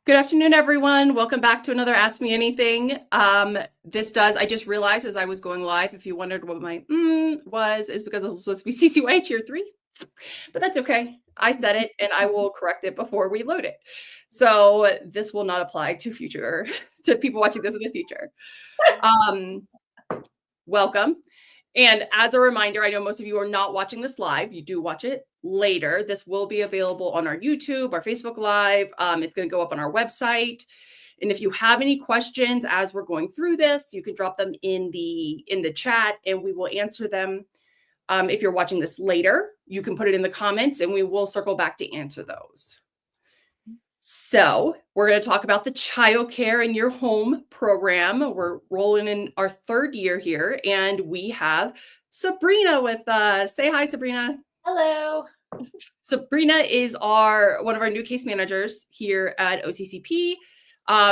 Good afternoon, everyone. Welcome back to another Ask Me Anything. I just realized as I was going live, if you wondered what my was, is because it was supposed to be CCYH Year 3, but that's okay. I said it and I will correct it before we load it. So this will not apply to people watching this in the future. Welcome. And as a reminder, I know most of you are not watching this live. You do watch it later. This will be available on our YouTube, our Facebook Live. It's going to go up on our website. And if you have any questions as we're going through this, you can drop them in the chat and we will answer them. If you're watching this later, you can put it in the comments and we will circle back to answer those. So we're going to talk about the Child Care in Your Home program. We're rolling in our third year here, and we have Sabrina with us. Say hi, Sabrina. Hello. Sabrina is one of our new case managers here at OCCP.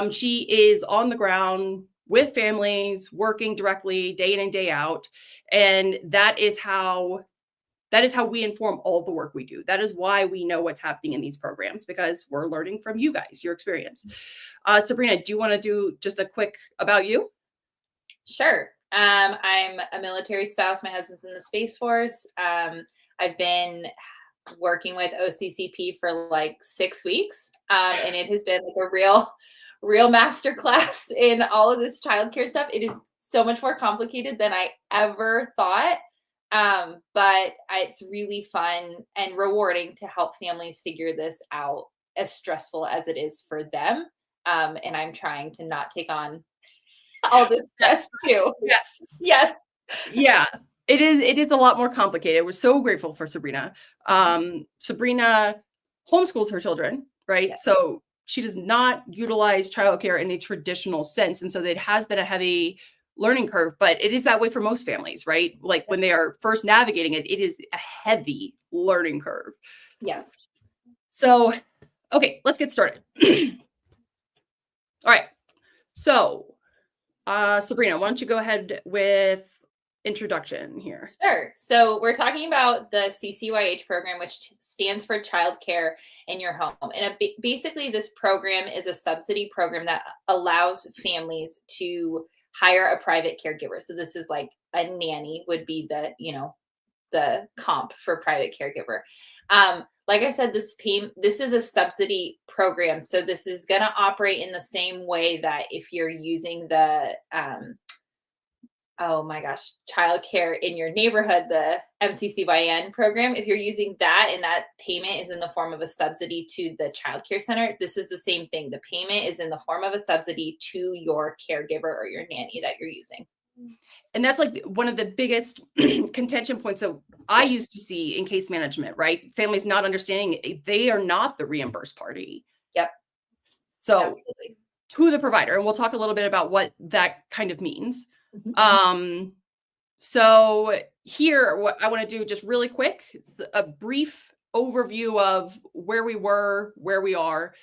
She is on the ground with families, working directly day in and day out, and that is how we inform all the work we do. That is why we know what's happening in these programs, because we're learning from you guys, your experience. Sabrina, do you want to do just a quick about you? Sure. I'm a military spouse. My husband's in the Space Force. I've been working with OCCP for like 6 weeks, and it has been like a real masterclass in all of this childcare stuff. It is so much more complicated than I ever thought. But it's really fun and rewarding to help families figure this out, as stressful as it is for them. And I'm trying to not take on all this stress too. Yes. Yes. Yeah. It is a lot more complicated. We're so grateful for Sabrina. Sabrina homeschools her children, right? Yes. So she does not utilize childcare in a traditional sense. And so it has been a heavy learning curve, but it is that way for most families, right? Like when they are first navigating it, it is a heavy learning curve. Yes. So, okay, let's get started. All right. So, Sabrina, why don't you go ahead with introduction here? Sure. So we're talking about the CCYH program, which stands for Child Care in Your Home. And basically this program is a subsidy program that allows families to hire a private caregiver. So this is like a nanny would be the comp for private caregiver. Like I said, this is a subsidy program. So this is going to operate in the same way that if you're using the, Child Care in Your Neighborhood, the MCCYN program, if you're using that and that payment is in the form of a subsidy to the child care center, this is the same thing. The payment is in the form of a subsidy to your caregiver or your nanny that you're using. And that's like one of the biggest contention points that I used to see in case management, right? Families not understanding they are not the reimbursed party. Yep. So absolutely. To the provider, and we'll talk a little bit about what that kind of means. Mm-hmm. So here, what I want to do just really quick, a brief overview of where we were, where we are.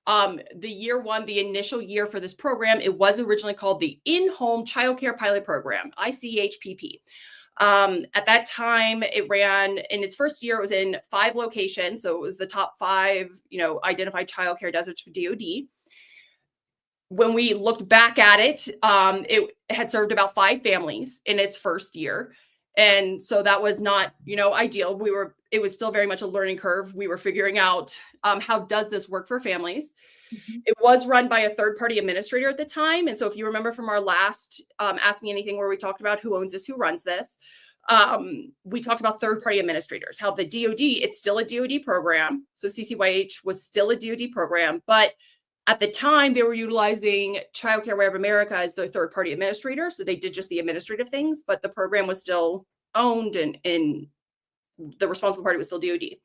The year one, the initial year for this program, it was originally called the In-Home Childcare Pilot Program, ICHPP. At that time, it ran in its first year, it was in 5 locations. So it was the top 5, identified childcare deserts for DoD. When we looked back at it, it had served about 5 families in its first year. And so that was not, ideal. It was still very much a learning curve. We were figuring out how does this work for families. Mm-hmm. It was run by a third-party administrator at the time. And so if you remember from our last Ask Me Anything where we talked about who owns this, who runs this, we talked about third-party administrators, how the DoD, it's still a DoD program. So CCYH was still a DoD program, but at the time, they were utilizing Child Care Way of America as the third-party administrator. So they did just the administrative things, but the program was still owned and the responsible party was still DoD.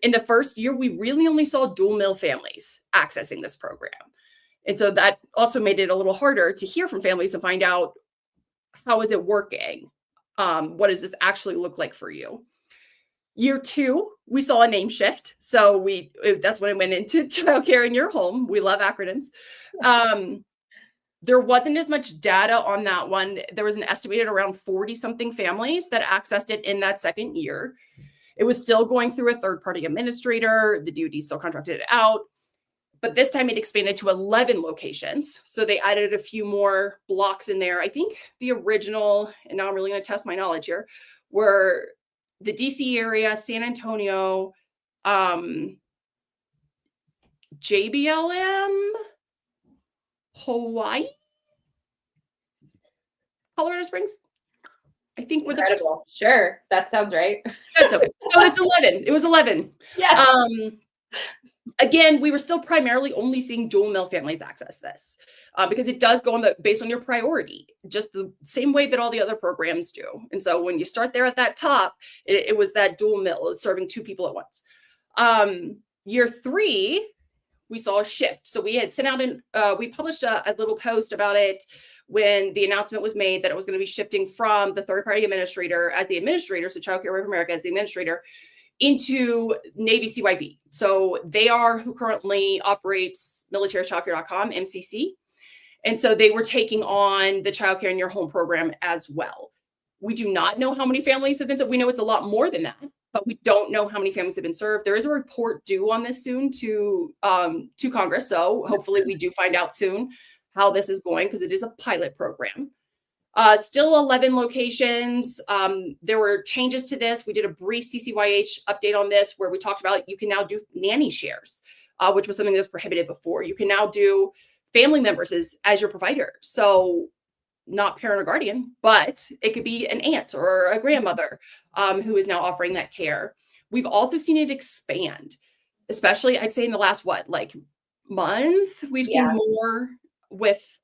In the first year, we really only saw dual mill families accessing this program. And so that also made it a little harder to hear from families to find out, how is it working? What does this actually look like for you? Year 2, we saw a name shift. So that's when it went into Child Care in Your Home. We love acronyms. There wasn't as much data on that one. There was an estimated around 40 something families that accessed it in that second year. It was still going through a third-party administrator. The DoD still contracted it out. But this time it expanded to 11 locations. So they added a few more blocks in there. I think the original, and now I'm really going to test my knowledge here, were the DC area, San Antonio, JBLM, Hawaii, Colorado Springs. I think with incredible. Sure, that sounds right. That's okay. So it's 11. It was 11. Yeah. Again, we were still primarily only seeing dual mill families access this because it does go on based on your priority, just the same way that all the other programs do. And so when you start there at that top, it was that dual mill serving 2 people at once. Year 3, we saw a shift. So we had sent out we published a little post about it when the announcement was made that it was going to be shifting from the third-party administrator as the administrator, so Child Care Away from America as the administrator, into Navy CYP. So they are who currently operates militarychildcare.com, MCC. And so they were taking on the Child Care in Your Home program as well. We do not know how many families have been served. We know it's a lot more than that, but we don't know how many families have been served. There is a report due on this soon to Congress. So hopefully we do find out soon how this is going because it is a pilot program. Still 11 locations. There were changes to this. We did a brief CCYH update on this where we talked about you can now do nanny shares, which was something that was prohibited before. You can now do family members as your provider. So not parent or guardian, but it could be an aunt or a grandmother who is now offering that care. We've also seen it expand, especially I'd say in the last, month, we've seen more with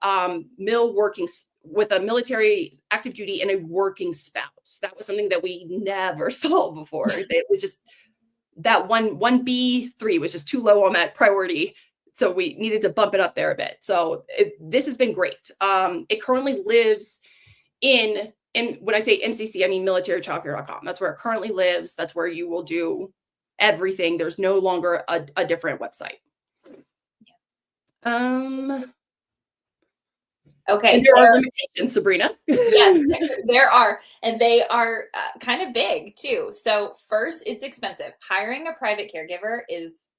mill working with a military active duty and a working spouse. That was something that we never saw before. It was just that 1B3 was just too low on that priority. So we needed to bump it up there a bit. So this has been great. It currently lives in when I say MCC, I mean militarychildcare.com. That's where it currently lives. That's where you will do everything. There's no longer a different website. Okay. And there are limitations, Sabrina. Yes, there are. And they are kind of big too. So first, it's expensive. Hiring a private caregiver is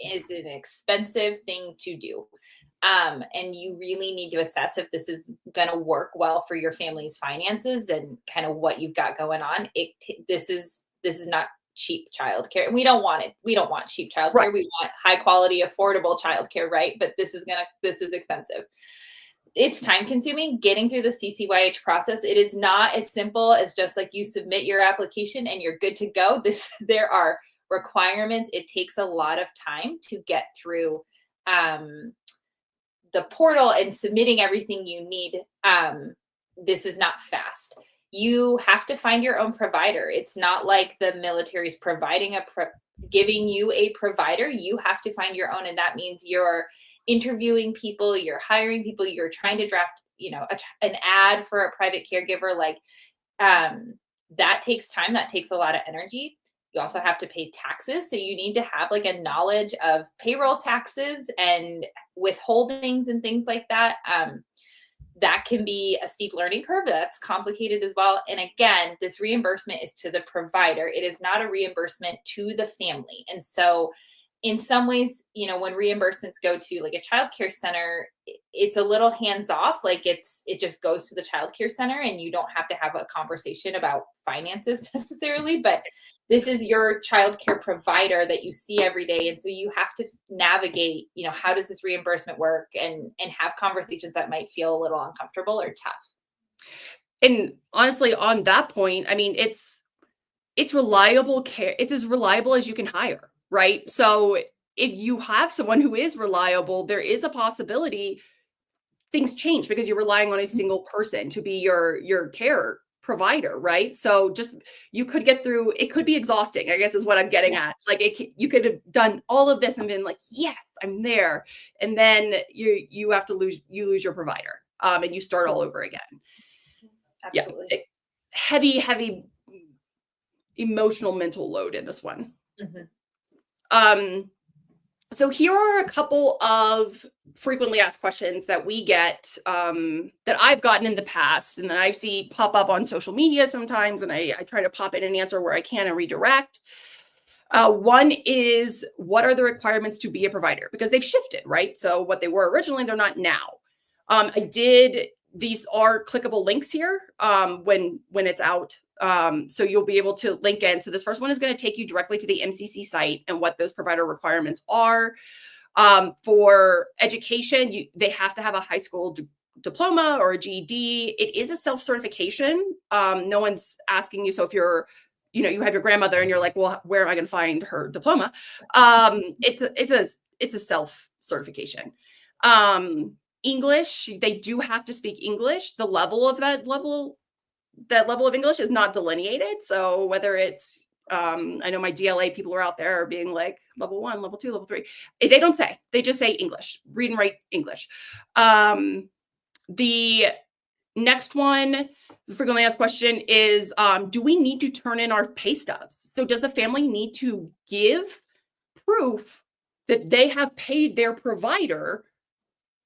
an expensive thing to do. And you really need to assess if this is going to work well for your family's finances and kind of what you've got going on. This is not cheap childcare, and we don't want it. We don't want cheap childcare. Right. We want high quality, affordable childcare, right? But this is expensive. It's time consuming getting through the CCYH process. It is not as simple as just like you submit your application and you're good to go. There are requirements. It takes a lot of time to get through the portal and submitting everything you need. This is not fast. You have to find your own provider. It's not like the military's providing giving you a provider. You have to find your own, and that means you're interviewing people, you're hiring people, you're trying to draft, an ad for a private caregiver. That takes time. That takes a lot of energy. You also have to pay taxes. So you need to have like a knowledge of payroll taxes and withholdings and things like that. That can be a steep learning curve. That's complicated as well. And again, this reimbursement is to the provider. It is not a reimbursement to the family. And so in some ways, when reimbursements go to like a childcare center, it's a little hands off. Like it just goes to the childcare center and you don't have to have a conversation about finances necessarily, but this is your childcare provider that you see every day. And so you have to navigate, how does this reimbursement work and have conversations that might feel a little uncomfortable or tough. And honestly, on that point, I mean, it's reliable care. It's as reliable as you can hire. Right. So if you have someone who is reliable, there is a possibility things change because you're relying on a single person to be your care provider. Right. So you could get through. It could be exhausting, I guess, is what I'm getting at. Like you could have done all of this and been like, yes, I'm there. And then you have to lose your provider and you start all over again. Absolutely. Yeah. Heavy emotional mental load in this one. Mm-hmm. So here are a couple of frequently asked questions that we get, that I've gotten in the past and that I see pop up on social media sometimes. And I try to pop in an answer where I can and redirect. One is, what are the requirements to be a provider? Because they've shifted, right? So what they were originally, they're not now. These are clickable links here when it's out. So you'll be able to link in. So this first one is going to take you directly to the MCC site and what those provider requirements are. For education, they have to have a high school diploma or a GED. It is a self-certification. No one's asking you. So if you're, you have your grandmother and you're like, well, where am I going to find her diploma? It's a self-certification. English, they do have to speak English. The level of that level of English is not delineated. So whether it's, I know my DLA people are out there being like level 1, level 2, level 3. They don't say, they just say English, read and write English. The next one, the frequently asked question is, do we need to turn in our pay stubs? So does the family need to give proof that they have paid their provider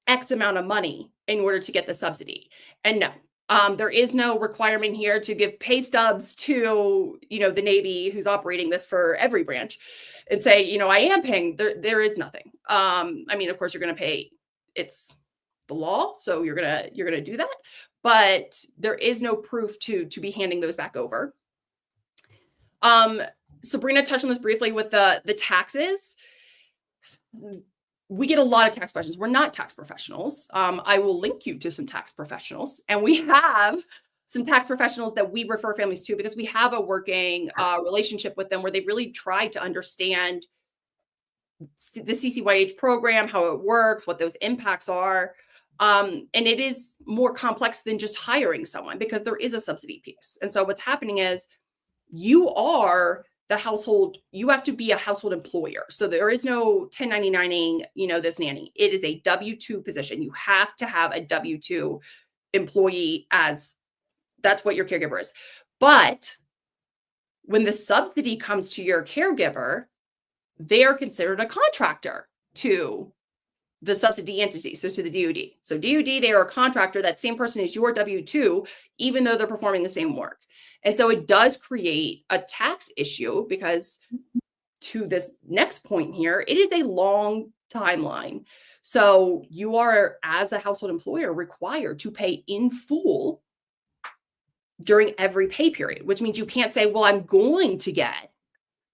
X amount of money in order to get the subsidy? And no, there is no requirement here to give pay stubs to, the Navy who's operating this for every branch and say, I am paying. There is nothing. Of course, you're going to pay. It's the law, so you're gonna do that. But there is no proof to be handing those back over. Sabrina touched on this briefly with the taxes. We get a lot of tax questions. We're not tax professionals. I will link you to some tax professionals, and we have some tax professionals that we refer families to because we have a working relationship with them where they've really tried to understand the CCYH program, how it works, what those impacts are. And it is more complex than just hiring someone because there is a subsidy piece. And so what's happening is you are the household, you have to be a household employer. So there is no 1099ing, this nanny. It is a W-2 position. You have to have a W-2 employee as that's what your caregiver is. But when the subsidy comes to your caregiver, they are considered a contractor to the subsidy entity, so to the DoD. So DoD, they are a contractor. That same person is your W-2, even though they're performing the same work. And so it does create a tax issue because to this next point here, it is a long timeline. So you are, as a household employer, required to pay in full during every pay period, which means you can't say, well, I'm going to get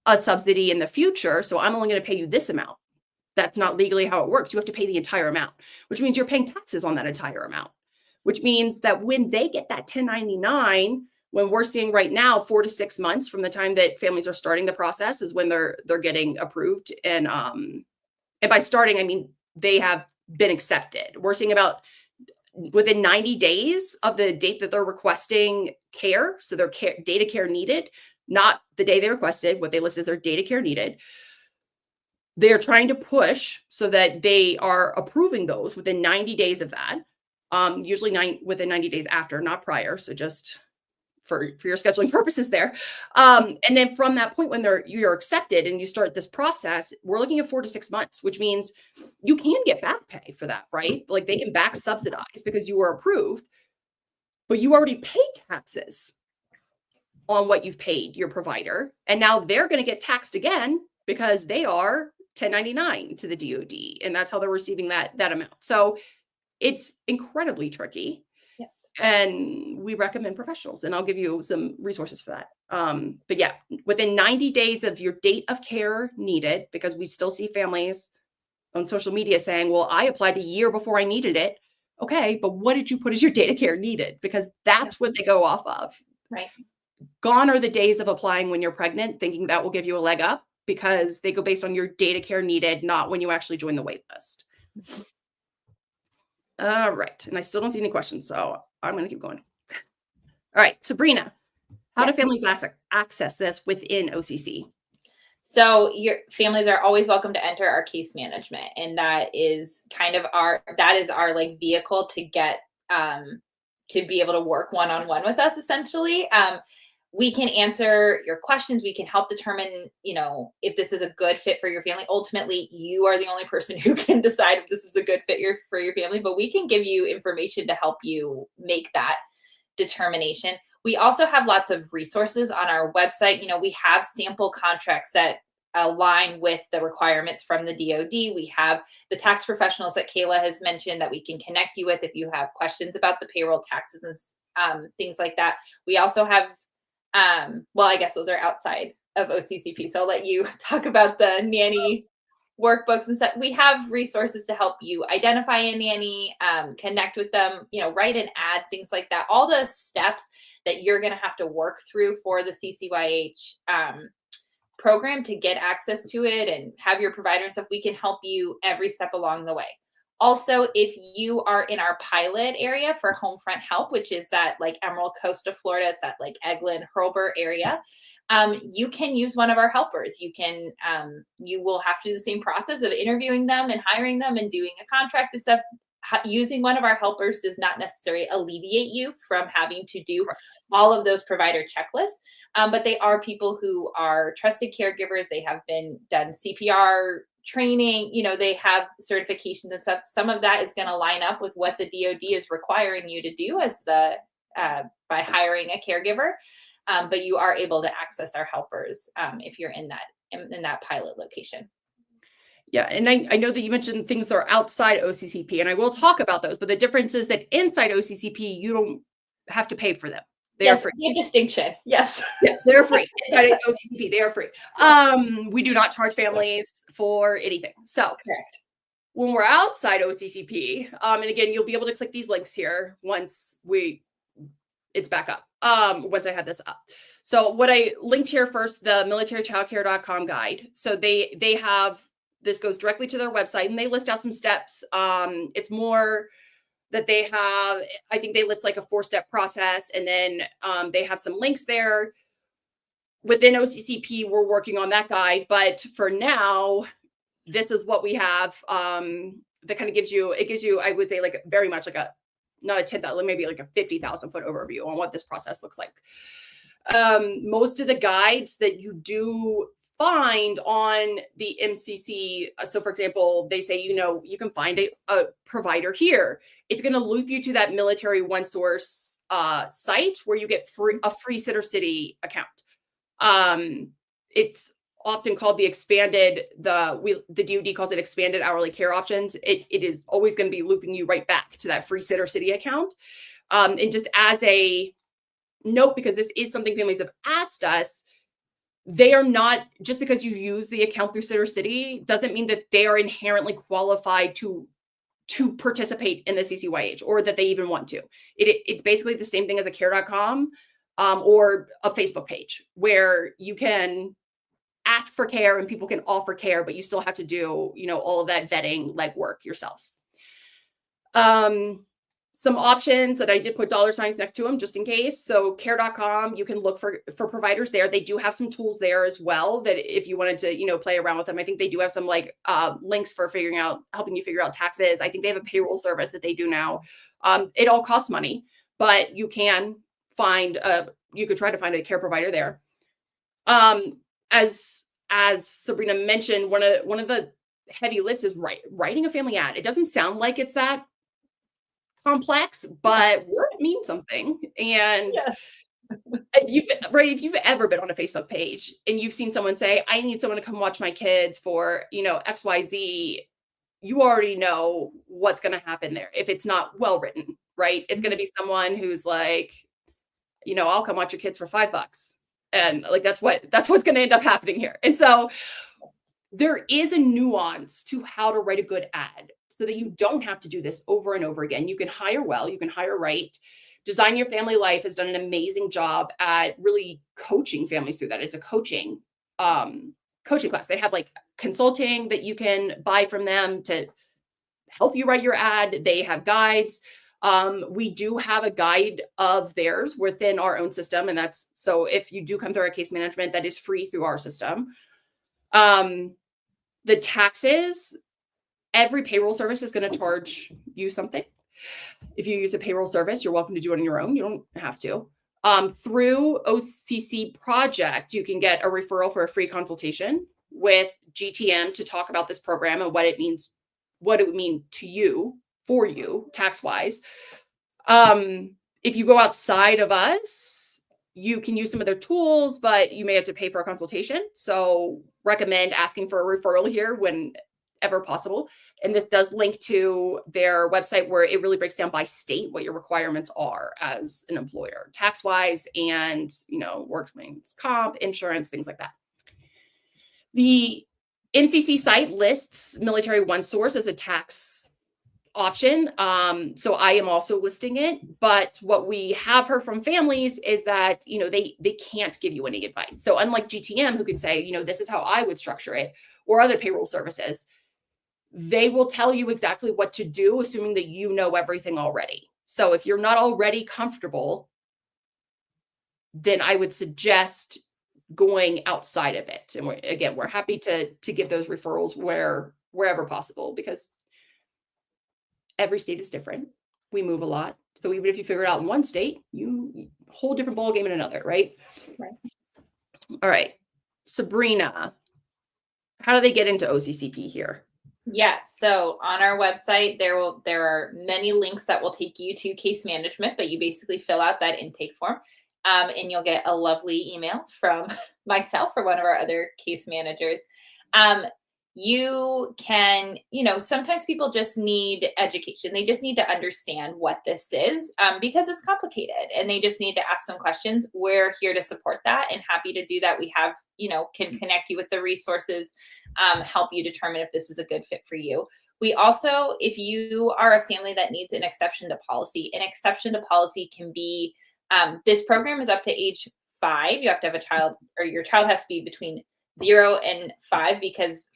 a subsidy in the future, so I'm only going to pay you this amount. That's not legally how it works. You have to pay the entire amount, which means you're paying taxes on that entire amount, which means that when they get that 1099, when we're seeing right now 4 to 6 months from the time that families are starting the process is when they're getting approved. And by starting, I mean, they have been accepted. We're seeing about within 90 days of the date that they're requesting care. So their data care needed, not the day they requested, what they listed as their data care needed. They're trying to push so that they are approving those within 90 days of that, usually within 90 days after, not prior. So just for your scheduling purposes there. And then from that point when you're accepted and you start this process, we're looking at 4 to 6 months, which means you can get back pay for that, right? Like they can back subsidize because you were approved, but you already paid taxes on what you've paid your provider. And now they're going to get taxed again because they are 1099 to the DoD, and that's how they're receiving that amount. So it's incredibly tricky. Yes. And we recommend professionals, and I'll give you some resources for that. But yeah, within 90 days of your date of care needed, because we still see families on social media saying, well, I applied a year before I needed it. Okay, but what did you put as your date of care needed? Because that's what they go off of. Right. Gone are the days of applying when you're pregnant, thinking that will give you a leg up, because they go based on your data care needed, not when you actually join the wait list. All right. And I still don't see any questions, so I'm going to keep going. All right, Sabrina, how do families access this within OCC? So your families are always welcome to enter our case management. And that is kind of our like vehicle to get, to be able to work one-on-one with us, essentially. We can answer your questions. We can help determine, if this is a good fit for your family. Ultimately, you are the only person who can decide if this is a good fit for your family, but we can give you information to help you make that determination. We also have lots of resources on our website. We have sample contracts that align with the requirements from the DoD. We have the tax professionals that Kayla has mentioned that we can connect you with if you have questions about the payroll, taxes, and things like that. We also have, well, I guess those are outside of OCCP. So I'll let you talk about the nanny workbooks and stuff. We have resources to help you identify a nanny, connect with them, write an ad, things like that. All the steps that you're going to have to work through for the CCYH program to get access to it and have your provider and stuff, we can help you every step along the way. Also, if you are in our pilot area for Homefront Help, which is that like Emerald Coast of Florida, it's that like Eglin, Hurlburt area, you can use one of our helpers. You can, you will have to do the same process of interviewing them and hiring them and doing a contract and stuff. Using one of our helpers does not necessarily alleviate you from having to do all of those provider checklists. But they are people who are trusted caregivers. They have been done CPR training, they have certifications and stuff. Some of that is going to line up with what the DoD is requiring you to do as the by hiring a caregiver. But you are able to access our helpers if you're in that pilot location. Yeah, and I know that you mentioned things that are outside OCCP, and I will talk about those, but the difference is that inside OCCP, you don't have to pay for them. They are free. Good distinction. Yes. Yes, they're free. Inside OCCP, they are free. We do not charge families for anything. So correct. When we're outside OCCP, and again, you'll be able to click these links here once it's back up, once I have this up. So what I linked here first, the militarychildcare.com guide. So they have, this goes directly to their website and they list out some steps. It's more that they have, I think they list like a 4-step process, and then they have some links there. Within OCCP, we're working on that guide, but for now, this is what we have. That kind of gives you, I would say, like very much like not a 10,000, maybe like a 50,000 foot overview on what this process looks like. Most of the guides that you do find on the MCC. So for example, they say, you can find a provider here. It's going to loop you to that Military OneSource site where you get a free Sittercity account. It's often called the expanded, the DoD calls it expanded hourly care options. It is always going to be looping you right back to that free Sittercity account. And just as a note, because this is something families have asked us, they are not, just because you use the account through Sittercity doesn't mean that they are inherently qualified to participate in the CCYH or that they even want to. It's basically the same thing as a care.com or a Facebook page where you can ask for care and people can offer care, but you still have to do, all of that vetting legwork yourself. Some options that I did put $ next to them just in case. So care.com, you can look for providers there. They do have some tools there as well that if you wanted to, play around with them, I think they do have some like links for helping you figure out taxes. I think they have a payroll service that they do now. It all costs money, but you can you could try to find a care provider there. As Sabrina mentioned, one of the heavy lifts is writing a family ad. It doesn't sound like it's that complex, but words mean something. And if you've ever been on a Facebook page and you've seen someone say, I need someone to come watch my kids for, XYZ, you already know what's going to happen there. If it's not well written, right? It's going to be someone who's like, I'll come watch your kids for $5. And like, that's what's going to end up happening here. And so there is a nuance to how to write a good ad so that you don't have to do this over and over again. You can hire well, you can hire right. Design Your Family Life has done an amazing job at really coaching families through that. It's a coaching class. They have like consulting that you can buy from them to help you write your ad. They have guides. We do have a guide of theirs within our own system. And so if you do come through our case management, that is free through our system. The taxes, every payroll service is going to charge you something. If you use a payroll service, you're welcome to do it on your own. You don't have to. Through OCC Project, you can get a referral for a free consultation with GTM to talk about this program and what it would mean to you, for you, tax-wise. If you go outside of us, you can use some of their tools, but you may have to pay for a consultation. So recommend asking for a referral here whenever possible. And this does link to their website where it really breaks down by state what your requirements are as an employer, tax-wise and, workman's comp, insurance, things like that. The MCC site lists Military OneSource as a tax option. So I am also listing it, but what we have heard from families is that, they can't give you any advice. So unlike GTM, who can say, this is how I would structure it, or other payroll services, they will tell you exactly what to do, assuming that you know everything already. So if you're not already comfortable, then I would suggest going outside of it. And we're happy to give those referrals wherever possible, because every state is different. We move a lot. So even if you figure it out in one state, whole different ballgame in another, right? Right. All right. Sabrina, how do they get into OCCP here? Yes. So on our website, there are many links that will take you to case management, but you basically fill out that intake form. And you'll get a lovely email from myself or one of our other case managers. You can, sometimes people just need education. They just need to understand what this is, because it's complicated, and they just need to ask some questions. We're here to support that and happy to do that. We have, can connect you with the resources, help you determine if this is a good fit for you. We also, if you are a family that needs an exception to policy can be, this program is up to age 5. You have to have a child, or your child has to be between 0 and 5, because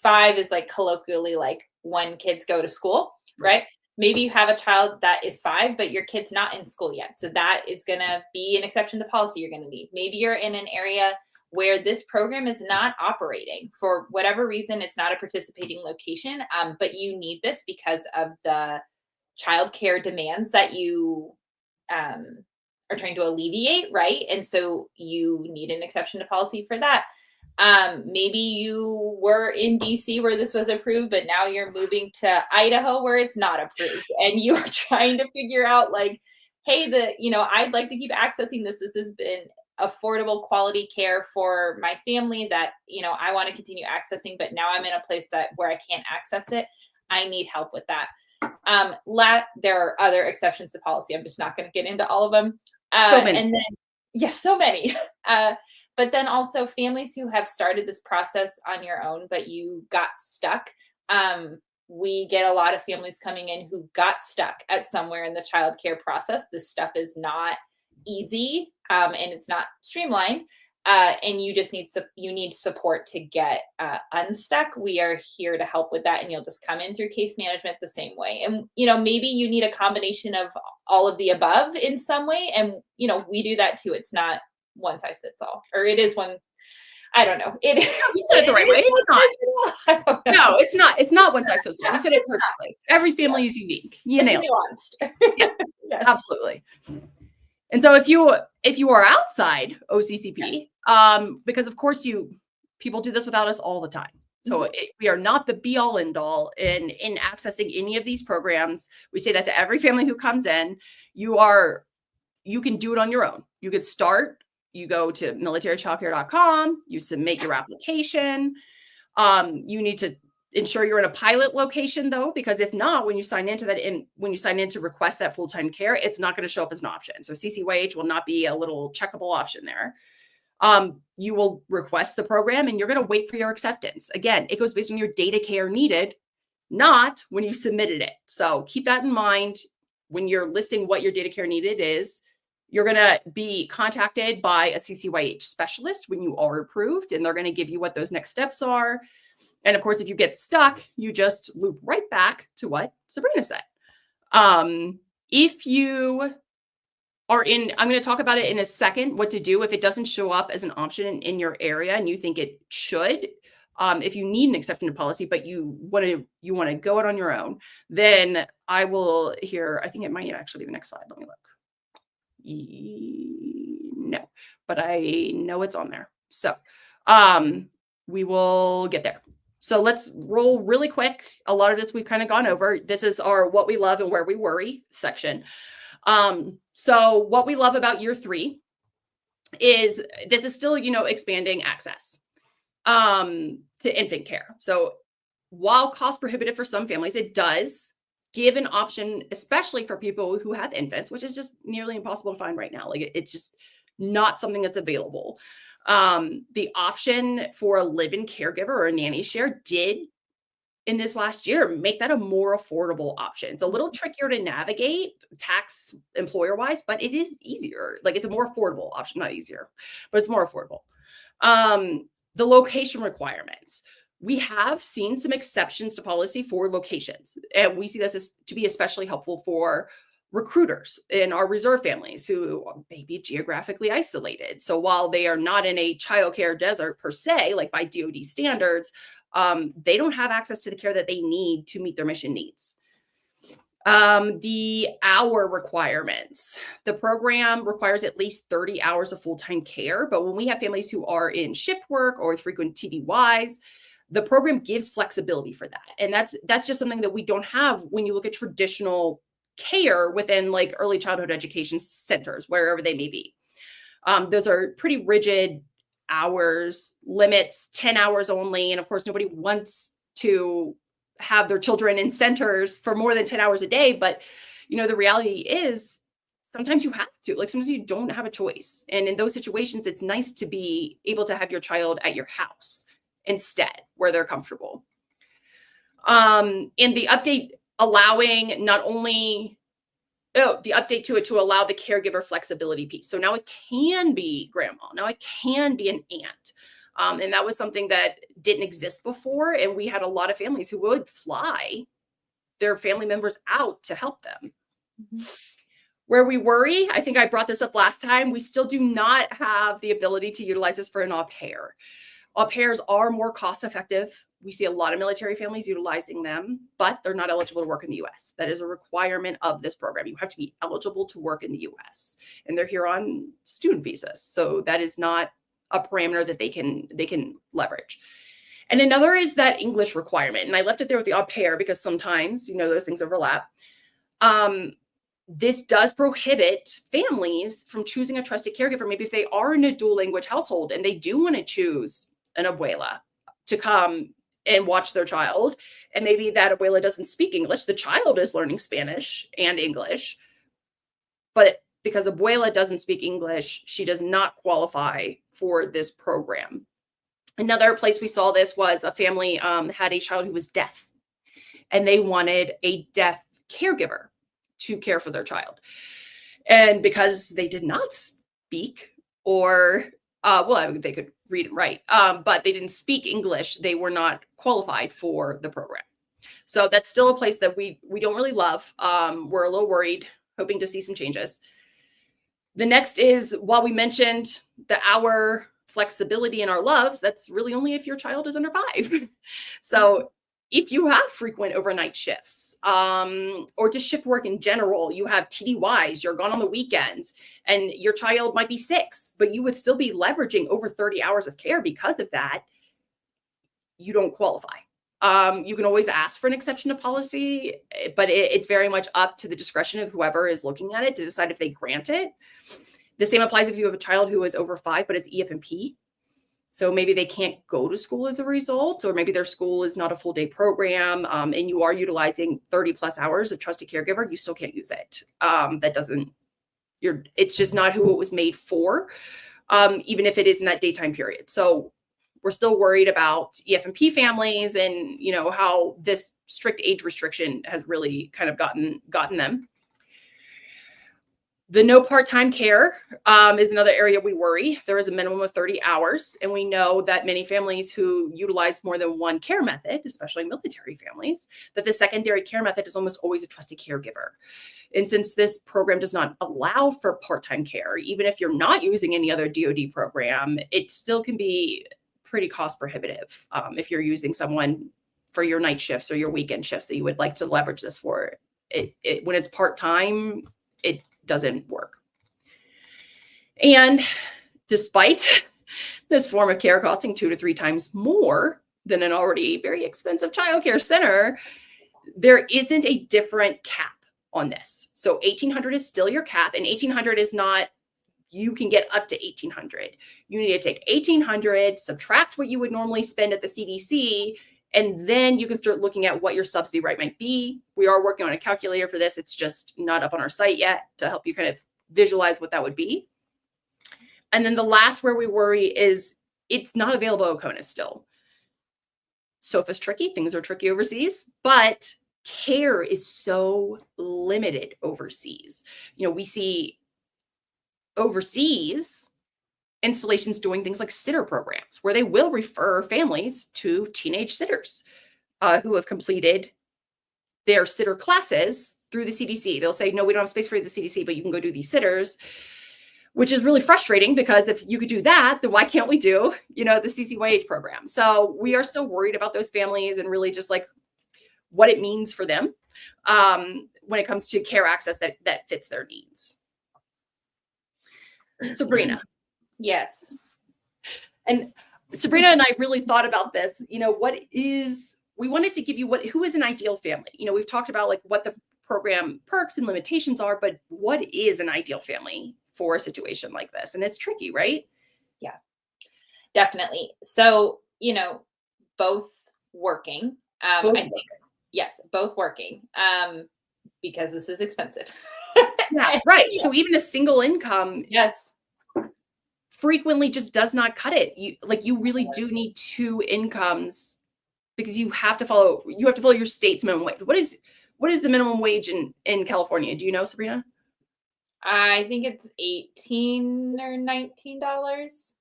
5 is like colloquially like when kids go to school, right? Maybe you have a child that is 5, but your kid's not in school yet. So that is going to be an exception to policy you're going to need. Maybe you're in an area where this program is not operating for whatever reason. It's not a participating location, but you need this because of the childcare demands that you are trying to alleviate, right? And so you need an exception to policy for that. Maybe you were in DC where this was approved, but now you're moving to Idaho where it's not approved, and you're trying to figure out like, hey, I'd like to keep accessing this. This has been affordable quality care for my family that, I want to continue accessing, but now I'm in a place where I can't access it. I need help with that. There are other exceptions to policy. I'm just not going to get into all of them. So many. And then, yes, so many. But then also families who have started this process on your own, but you got stuck. We get a lot of families coming in who got stuck at somewhere in the childcare process. This stuff is not easy, and it's not streamlined. And you just need support to get unstuck. We are here to help with that, and you'll just come in through case management the same way. And maybe you need a combination of all of the above in some way, and we do that too. It's not one size fits all, or it is one. I don't know. You said it the right way. It's not. No, it's not. It's not one size fits all. You said it perfectly. Every family is unique. You nailed it. Nuanced. Yeah, yes. Absolutely. And so if you are outside OCCP, because of course people do this without us all the time. So we are not the be all end all in accessing any of these programs. We say that to every family who comes in. You can do it on your own. You could start. You go to militarychildcare.com. You submit your application. You need to ensure you're in a pilot location though, because if not, when you sign into to request that full-time care, it's not going to show up as an option. So CCYH will not be a little checkable option there. You will request the program and you're going to wait for your acceptance. Again, it goes based on your data care needed, not when you submitted it. So keep that in mind when you're listing what your data care needed is. You're going to be contacted by a CCYH specialist when you are approved, and they're going to give you what those next steps are. And of course, if you get stuck, you just loop right back to what Sabrina said. If you are I'm going to talk about it in a second, what to do if it doesn't show up as an option in your area and you think it should. If you need an exception to policy, but you want to go it on your own, then I will I think it might actually be the next slide. Let me look. No, but I know it's on there. So we will get there. So let's roll really quick. A lot of this we've kind of gone over. This is our what we love and where we worry section. So what we love about year 3 is this is still, expanding access to infant care. So while cost prohibitive for some families, it does give an option, especially for people who have infants, which is just nearly impossible to find right now. Like it's just not something that's available. The option for a live-in caregiver or a nanny share did in this last year make that a more affordable option. It's a little trickier to navigate tax employer wise, but it is easier. Like it's a more affordable option, not easier, but it's more affordable. The location requirements. We have seen some exceptions to policy for locations, and we see this as to be especially helpful for recruiters in our reserve families who may be geographically isolated. So while they are not in a childcare desert per se, like by DoD standards, they don't have access to the care that they need to meet their mission needs. The hour requirements. The program requires at least 30 hours of full-time care, but when we have families who are in shift work or frequent TDYs, the program gives flexibility for that. And that's just something that we don't have when you look at traditional care within like early childhood education centers, wherever they may be. Those are pretty rigid hours, limits, 10 hours only. And of course, nobody wants to have their children in centers for more than 10 hours a day. But, the reality is sometimes you have to, like sometimes you don't have a choice. And in those situations, it's nice to be able to have your child at your house instead, where they're comfortable. And the update allowing not only the update to it to allow the caregiver flexibility piece. So now it can be grandma. Now it can be an aunt. And that was something that didn't exist before. And we had a lot of families who would fly their family members out to help them. Mm-hmm. Where we worry, I think I brought this up last time, we still do not have the ability to utilize this for an au pair. Au pairs are more cost effective. We see a lot of military families utilizing them, but they're not eligible to work in the US. That is a requirement of this program. You have to be eligible to work in the US, and they're here on student visas. So that is not a parameter that they can leverage. And another is that English requirement. And I left it there with the au pair because sometimes, those things overlap. This does prohibit families from choosing a trusted caregiver. Maybe if they are in a dual language household and they do want to choose an abuela to come and watch their child, and maybe that abuela doesn't speak English, the child is learning Spanish and English, but because abuela doesn't speak English, she does not qualify for this program. Another place we saw this was a family had a child who was deaf, and they wanted a deaf caregiver to care for their child. And because they did not speak or, they could read and write, but they didn't speak English, they were not qualified for the program. So that's still a place that we don't really love. We're a little worried, hoping to see some changes. The next is, while we mentioned the hour flexibility in our loves, that's really only if your child is under 5. So if you have frequent overnight shifts, or just shift work in general, you have TDYs, you're gone on the weekends, and your child might be 6, but you would still be leveraging over 30 hours of care because of that, you don't qualify. You can always ask for an exception to policy, but it's very much up to the discretion of whoever is looking at it to decide if they grant it. The same applies if you have a child who is over 5, but is EF&P. So maybe they can't go to school as a result, or maybe their school is not a full day program, and you are utilizing 30 plus hours of trusted caregiver, you still can't use it. It's just not who it was made for, even if it is in that daytime period. So we're still worried about EF&P families and, how this strict age restriction has really kind of gotten them. The no part-time care is another area we worry. There is a minimum of 30 hours, and we know that many families who utilize more than one care method, especially military families, that the secondary care method is almost always a trusted caregiver. And since this program does not allow for part-time care, even if you're not using any other DoD program, it still can be pretty cost prohibitive if you're using someone for your night shifts or your weekend shifts that you would like to leverage this for. When it's part-time, it doesn't work. And despite this form of care costing 2 to 3 times more than an already very expensive childcare center, there isn't a different cap on this. So $1,800 is still your cap, and $1,800 is not you can get up to 1,800. You need to take 1,800, subtract what you would normally spend at the CDC, and then you can start looking at what your subsidy rate might be. We are working on a calculator for this. It's just not up on our site yet to help you kind of visualize what that would be. And then the last where we worry is it's not available at OCONUS still. SOFA's tricky. Things are tricky overseas, but care is so limited overseas. We see overseas installations doing things like sitter programs where they will refer families to teenage sitters who have completed their sitter classes through the CDC. They'll say, no, we don't have space for you at the CDC, but you can go do these sitters, which is really frustrating because if you could do that, then why can't we do, the CCYH program? So we are still worried about those families and really just like what it means for them when it comes to care access that fits their needs. Sabrina. Yes. And Sabrina and I really thought about this, we wanted to give you who is an ideal family? We've talked about like what the program perks and limitations are, but what is an ideal family for a situation like this? And it's tricky, right? Yeah, definitely. So, both working. I think, yes, both working because this is expensive. Yeah, right. So even a single income, yes, frequently just does not cut it. You really do need two incomes because you have to follow your state's minimum wage. What is the minimum wage in California? Do you know, Sabrina? I think it's $18 or $19.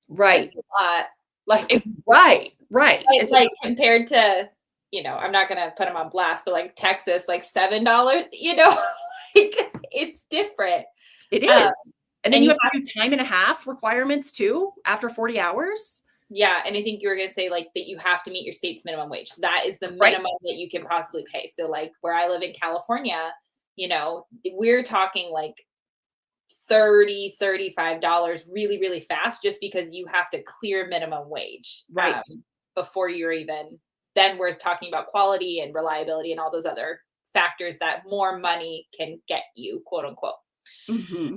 Right. That's a lot. Like right. It's like compared to, I'm not gonna put them on blast, but like Texas, like $7, like it's different. It is. And then you have to do time and a half requirements too after 40 hours. Yeah. And I think you were going to say like that you have to meet your state's minimum wage. So that is the minimum that you can possibly pay. So like where I live in California, we're talking like $30, $35 really, really fast just because you have to clear minimum wage. Right. Before then we're talking about quality and reliability and all those other factors that more money can get you, quote unquote. Mm-hmm.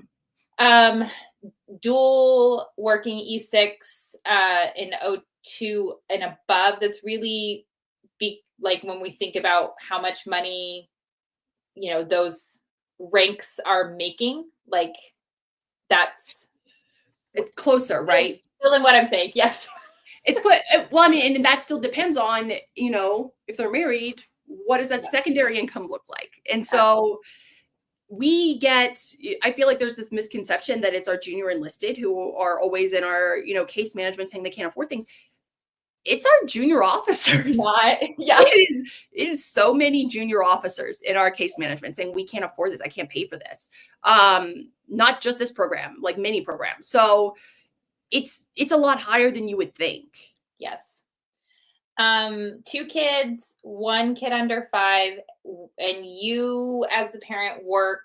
Dual working E6 in O2 and above, that's really like when we think about how much money, those ranks are making, like it's closer, right? Still in what I'm saying, yes. It's clear. Well, I mean, and that still depends on, if they're married, what does that secondary income look like? And so I feel like there's this misconception that it's our junior enlisted who are always in our, case management saying they can't afford things. It's our junior officers. It is so many junior officers in our case management saying we can't afford this. I can't pay for this. Not just this program, like many programs. So it's a lot higher than you would think. Yes. 2 kids, 1 kid under 5, and you as the parent work,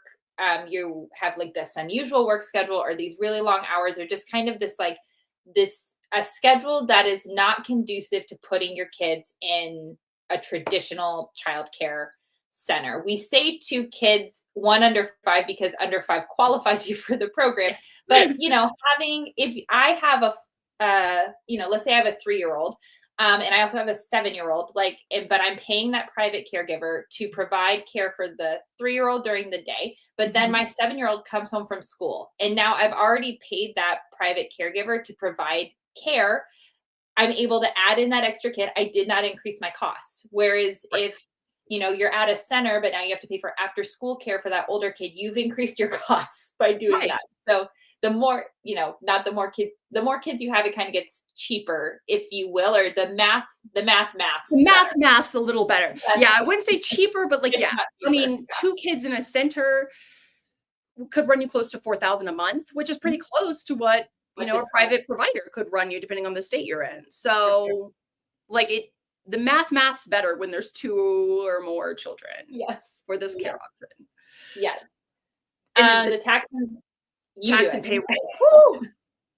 you have like this unusual work schedule or these really long hours or just kind of a schedule that is not conducive to putting your kids in a traditional childcare center. We say 2 kids, 1 under 5 because under 5 qualifies you for the program. Yes. But if I have let's say I have a 3-year-old, and I also have a 7-year-old, but I'm paying that private caregiver to provide care for the 3-year-old during the day. But then my 7-year-old comes home from school and now I've already paid that private caregiver to provide care. I'm able to add in that extra kid. I did not increase my costs. Whereas if, you're at a center, but now you have to pay for after school care for that older kid, you've increased your costs by doing that. So the more, not the more kids, the more kids you have, it kind of gets cheaper, if you will, or the math's a little better. I wouldn't say cheaper, but I mean, 2 kids in a center could run you close to $4,000 a month, which is pretty close to what, a private provider could run you depending on the state you're in. So the math's better when there's 2 or more children for this care option. Yeah. And the tax and payroll.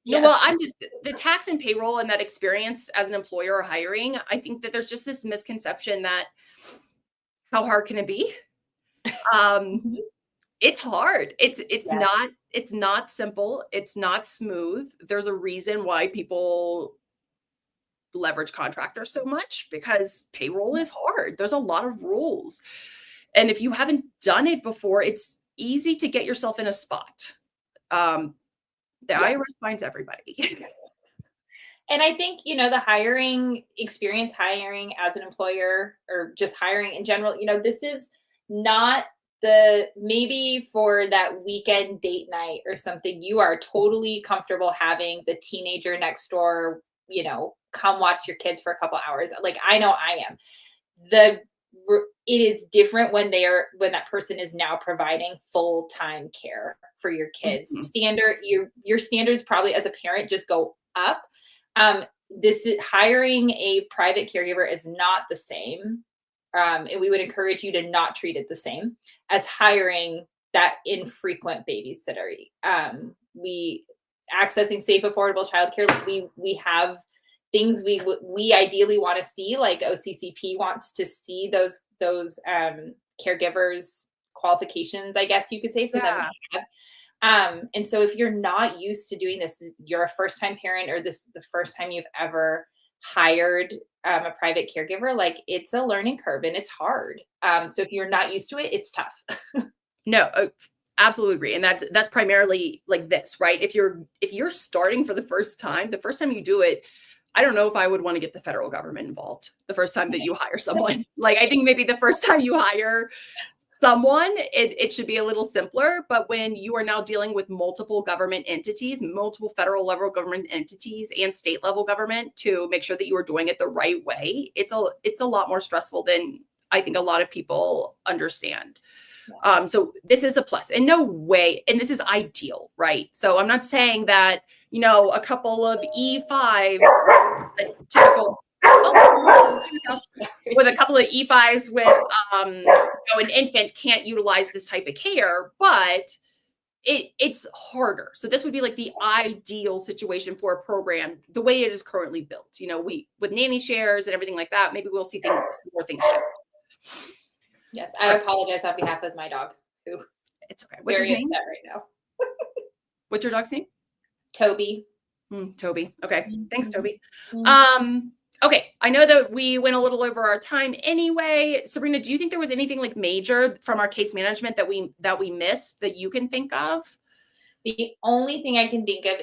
Yes. Well, the tax and payroll and that experience as an employer or hiring, I think that there's just this misconception that how hard can it be? It's hard. It's it's not simple. It's not smooth. There's a reason why people leverage contractors so much, because payroll is hard. There's a lot of rules. And if you haven't done it before, it's easy to get yourself in a spot. The IRS finds everybody. And I think, the experience hiring as an employer, or just hiring in general, this is not maybe for that weekend date night or something, you are totally comfortable having the teenager next door, come watch your kids for a couple hours. Like, I know I am. It is different when that person is now providing full-time care for your kids. Your standards probably as a parent just go up. Hiring a private caregiver is not the same. And we would encourage you to not treat it the same as hiring that infrequent babysitter. Accessing safe, affordable childcare, we have things we ideally want to see, like OCCP wants to see those caregivers qualifications, I guess you could say, for them to have. And so if you're not used to doing this, you're a first-time parent, or this is the first time you've ever hired a private caregiver, like, it's a learning curve and it's hard. So if you're not used to it, it's tough. No, absolutely agree. And that's primarily like this, right? If you're starting for the first time you do it, I don't know if I would want to get the federal government involved the first time that you hire someone. Like, I think maybe the first time you hire someone, it should be a little simpler. But when you are now dealing with multiple government entities, multiple federal level government entities and state level government, to make sure that you are doing it the right way, it's a lot more stressful than I think a lot of people understand. So this is a plus in no way, and this is ideal, right? So I'm not saying that, a couple of E5s, typical, with a couple of E5s with, an infant can't utilize this type of care, but it's harder. So this would be like the ideal situation for a program, the way it is currently built. With nanny shares and everything like that, maybe we'll see more things shift. Yes, I apologize on behalf of my dog, who it's okay. What's his name right now? What's your dog's name? Toby. Toby. Okay. Thanks, Toby. Mm-hmm. Okay. I know that we went a little over our time anyway. Sabrina, do you think there was anything like major from our case management that we missed that you can think of? The only thing I can think of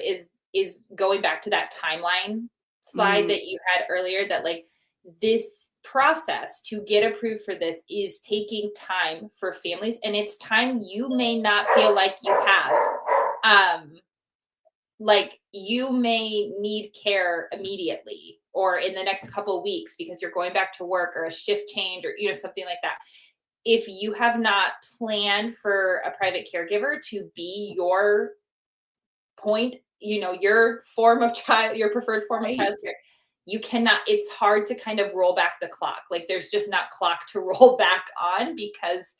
is going back to that timeline slide that you had earlier, that like this process to get approved for this is taking time for families, and it's time you may not feel like you have. Like, you may need care immediately or in the next couple of weeks because you're going back to work, or a shift change, or something like that. If you have not planned for a private caregiver to be your point, your preferred form of childcare, you cannot, it's hard to kind of roll back the clock. Like, there's just not clock to roll back on, because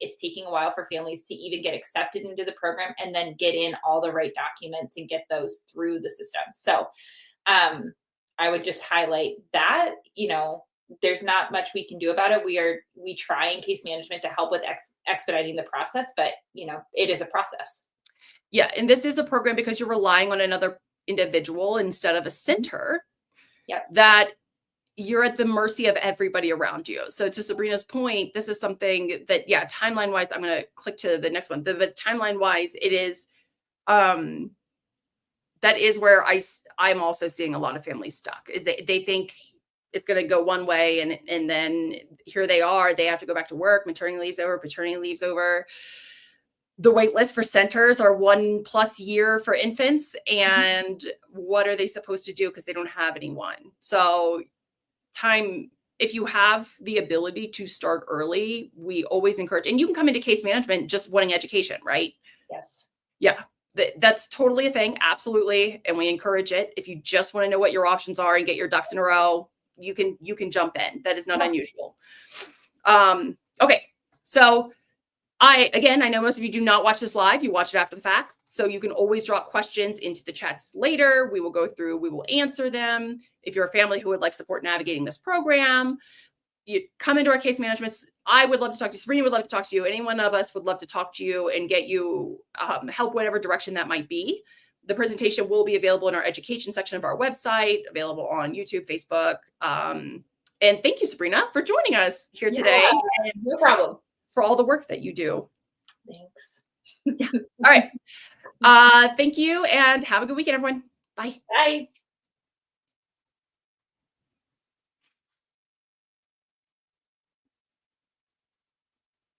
it's taking a while for families to even get accepted into the program and then get in all the right documents and get those through the system. So I would just highlight that, there's not much we can do about it. We try in case management to help with expediting the process, but it is a process. Yeah. And this is a program because you're relying on another individual instead of a center. Yep. That you're at the mercy of everybody around you. So to Sabrina's point, this is something that, timeline wise, I'm going to click to the next one. The timeline wise, it is, that is where I'm also seeing a lot of families stuck, is they think it's going to go one way, and then here they are, they have to go back to work, maternity leave's over, paternity leave's over. The wait list for centers are 1+ year for infants. And what are they supposed to do? Because they don't have anyone. So if you have the ability to start early, we always encourage, and you can come into case management just wanting education, right? Yes. Yeah. That's totally a thing. Absolutely. And we encourage it. If you just want to know what your options are and get your ducks in a row, you can jump in. That is not unusual. Okay. So I know most of you do not watch this live. You watch it after the fact. So you can always drop questions into the chats later. We will go through, we will answer them. If you're a family who would like support navigating this program, you come into our case management. I would love to talk to you. Sabrina would love to talk to you. Any one of us would love to talk to you and get you help, whatever direction that might be. The presentation will be available in our education section of our website, available on YouTube, Facebook. And thank you, Sabrina, for joining us here today. And no problem. For all the work that you do. Thanks. Yeah. All right. Thank you and have a good weekend, everyone. Bye. Bye.